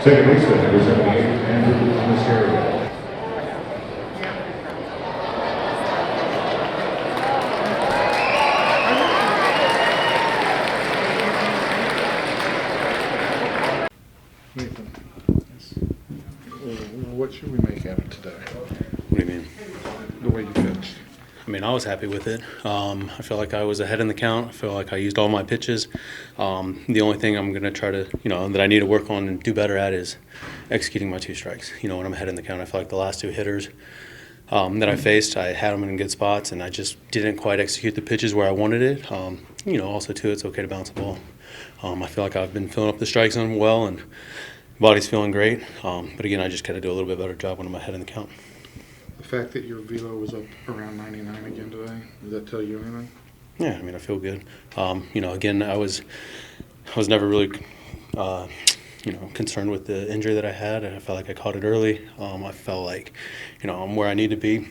Second baseman, number 78, Andrew Mascario. Nathan, what should we make out of today? What do you mean? The way you pitched. I mean, I was happy with it. I feel like I was ahead in the count. I feel like I used all my pitches. The only thing I'm going to try to, that I need to work on and do better at is executing my two strikes. When I'm ahead in the count, I feel like the last two hitters that I faced, I had them in good spots, and I just didn't quite execute the pitches where I wanted it. Also, too, it's okay to bounce the ball. I feel like I've been filling up the strike zone well, and body's feeling great. But again, I just got to do a little bit better job when I'm ahead in the count. The fact that your velo was up around 99 again today, does that tell you anything? Yeah, I mean, I feel good. Again, I was never really, concerned with the injury that I had. I felt like I caught it early. I felt like, I'm where I need to be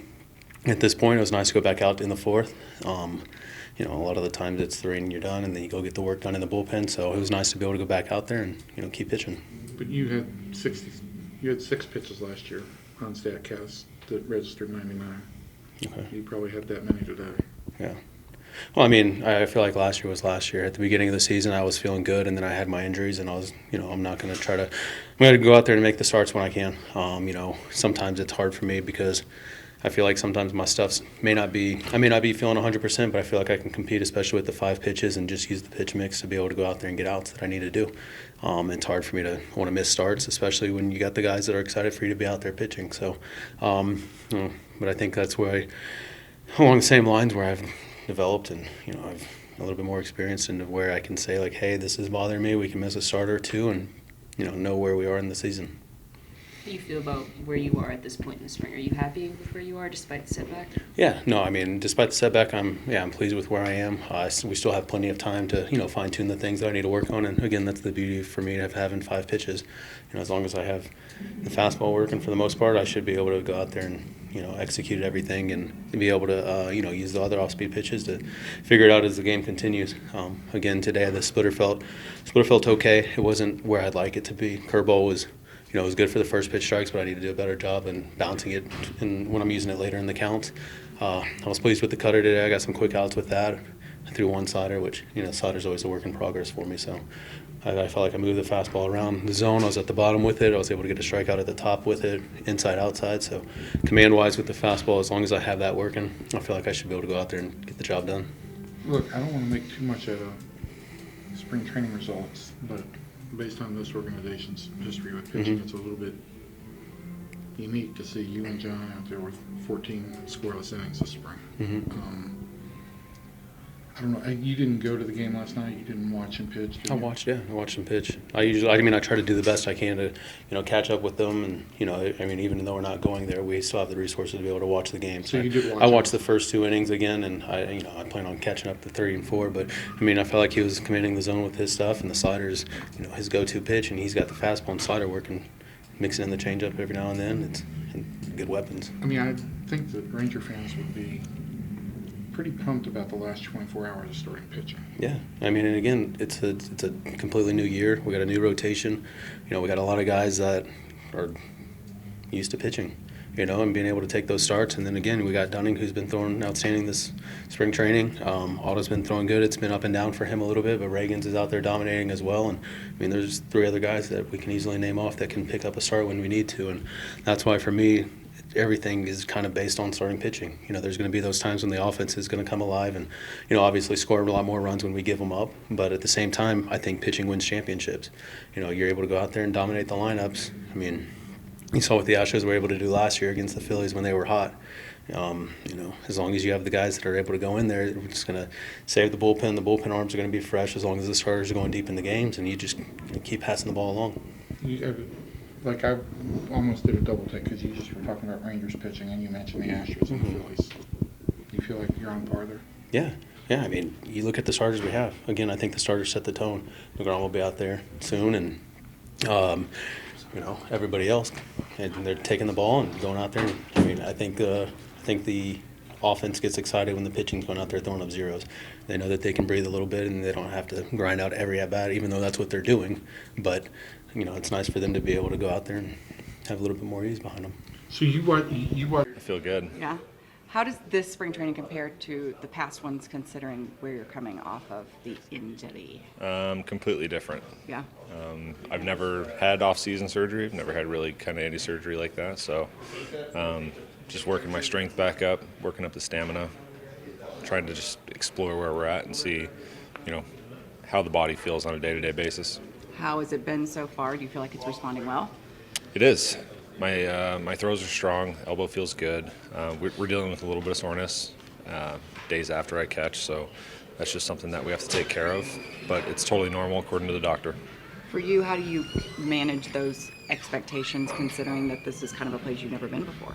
at this point. It was nice to go back out in the fourth. A lot of the times it's 3 and you're done, and then you go get the work done in the bullpen. So it was nice to be able to go back out there and, keep pitching. But you had 6 pitches last year on StatCast that registered 99. Okay. You probably had that many today. Yeah. Well, I mean, I feel like last year was last year. At the beginning of the season, I was feeling good, and then I had my injuries, and I was, I'm not going to try to – I'm going to go out there and make the starts when I can. Sometimes it's hard for me because I feel like sometimes my stuff may not be – I may not be feeling 100%, but I feel like I can compete, especially with the 5 pitches, and just use the pitch mix to be able to go out there and get outs that I need to do. It's hard for me to want to miss starts, especially when you got the guys that are excited for you to be out there pitching. So, but I think that's where along the same lines where I've developed and, I've a little bit more experience into where I can say, like, hey, this is bothering me. We can miss a starter or two and, know where we are in the season. How do you feel about where you are at this point in the spring? Are you happy with where you are despite the setback? Yeah, no, I mean, despite the setback, I'm pleased with where I am. We still have plenty of time to, fine-tune the things that I need to work on. And, again, that's the beauty for me of having 5 pitches. As long as I have the fastball working for the most part, I should be able to go out there and, execute everything and be able to, use the other off-speed pitches to figure it out as the game continues. Again, today the splitter felt okay. It wasn't where I'd like it to be. Curveball was – it was good for the first pitch strikes, but I need to do a better job in bouncing it when I'm using it later in the count. I was pleased with the cutter today. I got some quick outs with that. I threw one slider, which, slider's always a work in progress for me. So I felt like I moved the fastball around the zone. I was at the bottom with it. I was able to get a strikeout at the top with it, inside, outside. So command-wise with the fastball, as long as I have that working, I feel like I should be able to go out there and get the job done. Look, I don't want to make too much out of spring training results, but based on this organization's history with pitching, It's a little bit unique to see you and John out there with 14 scoreless innings this spring. I don't know. You didn't go to the game last night. You didn't watch him pitch. Did you? I watched him pitch. I try to do the best I can to, catch up with them, and even though we're not going there, we still have the resources to be able to watch the game. So you did watch. I watched the first 2 innings again, and I plan on catching up to 3 and 4. But I felt like he was commanding the zone with his stuff, and the slider's, his go-to pitch, and he's got the fastball and slider working, mixing in the changeup every now and then. It's good weapons. I think that Ranger fans would be pretty pumped about the last 24 hours of starting pitching. Yeah, and again, it's a completely new year. We got a new rotation. We got a lot of guys that are used to pitching. and being able to take those starts. And then again, we got Dunning, who's been throwing outstanding this spring training. Otto's been throwing good. It's been up and down for him a little bit, but Reagan's is out there dominating as well. And I mean, there's 3 other guys that we can easily name off that can pick up a start when we need to. And that's why for me, everything is kind of based on starting pitching. There's going to be those times when the offense is going to come alive and, obviously score a lot more runs when we give them up. But at the same time, I think pitching wins championships. You're able to go out there and dominate the lineups. I mean, you saw what the Astros were able to do last year against the Phillies when they were hot. As long as you have the guys that are able to go in there, we're just going to save the bullpen. The bullpen arms are going to be fresh as long as the starters are going deep in the games, and you just keep passing the ball along. I almost did a double take because you just were talking about Rangers pitching and you mentioned the Astros and the Phillies. Do you feel like you're on par there? Yeah. I mean, you look at the starters we have. Again, I think the starters set the tone. DeGrom will be out there soon, and everybody else, and they're taking the ball and going out there. I mean, I think the offense gets excited when the pitching's going out there throwing up zeros. They know that they can breathe a little bit and they don't have to grind out every at bat, even though that's what they're doing. But it's nice for them to be able to go out there and have a little bit more ease behind them. So you watch. I feel good. Yeah. How does this spring training compare to the past ones, considering where you're coming off of the injury? Completely different. Yeah. I've never had off-season surgery. I've never had really kind of any surgery like that. So just working my strength back up, working up the stamina, trying to just explore where we're at and see, how the body feels on a day-to-day basis. How has it been so far? Do you feel like it's responding well? It is. My throws are strong. Elbow feels good. We're dealing with a little bit of soreness days after I catch, so that's just something that we have to take care of. But it's totally normal according to the doctor. For you, how do you manage those expectations, considering that this is kind of a place you've never been before?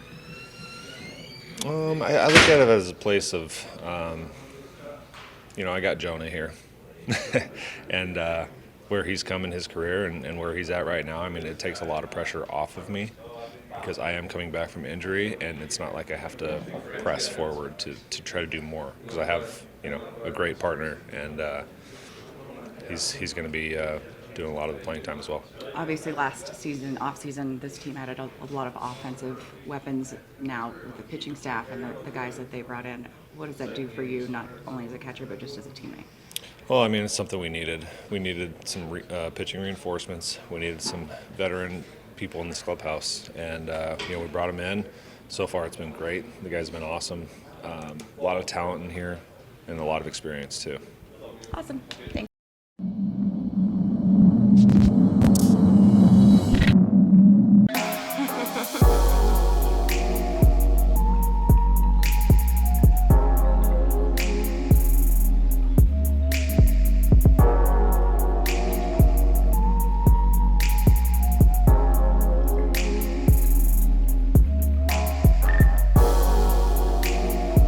I look at it as a place of, I got Jonah here, and where he's come in his career and where he's at right now. I mean, it takes a lot of pressure off of me because I am coming back from injury, and it's not like I have to press forward to try to do more because I have, a great partner, and he's going to be doing a lot of the playing time as well. Obviously, last season, off-season, this team had a lot of offensive weapons. Now with the pitching staff and the guys that they brought in, what does that do for you, not only as a catcher but just as a teammate? Well, I mean, it's something we needed. We needed some pitching reinforcements. We needed some veteran people in this clubhouse, and we brought them in. So far, it's been great. The guys have been awesome. A lot of talent in here, and a lot of experience too. Awesome. Thank you.